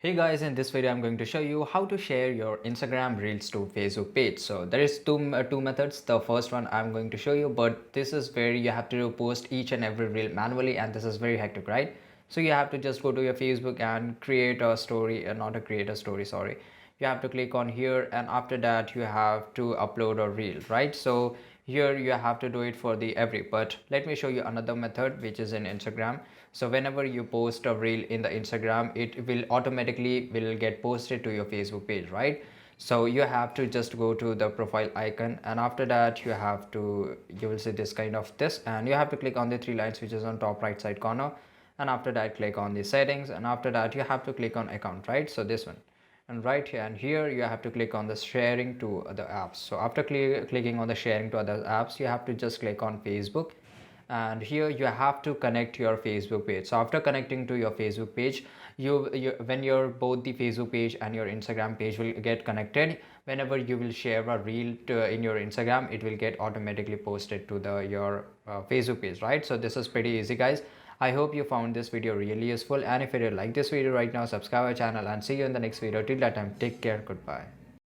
Hey guys, in this video I'm going to show you how to share your Instagram Reels to Facebook page. So there is two methods. The first one I'm going to show you, but this is where you have to post each and every reel manually, and this is very hectic, right? So you have to just go to your Facebook and create a story, not a create a story, sorry. You have to click on here, and after that you have to upload a reel, right? So here you have to do it for the every, but let me show you another method which is in Instagram. So whenever you post a reel in the Instagram, it will automatically will get posted to your Facebook page, right? So you have to just go to the profile icon, and after that you will see this kind of this, and you have to click on the three lines which is on top right side corner, and after that click on the settings, and after that you have to click on account, right? So this one, and right here and here you have to click on the sharing to other apps. So after clicking on the sharing to other apps, you have to just click on Facebook, and here you have to connect your Facebook page. So after connecting to your Facebook page, you when your both the Facebook page and your Instagram page will get connected, whenever you will share a reel in your Instagram, it will get automatically posted to the your Facebook page, right? So this is pretty easy, guys. I hope you found this video really useful, and if you did like this video right now, subscribe our channel and see you in the next video. Till that time, take care, goodbye.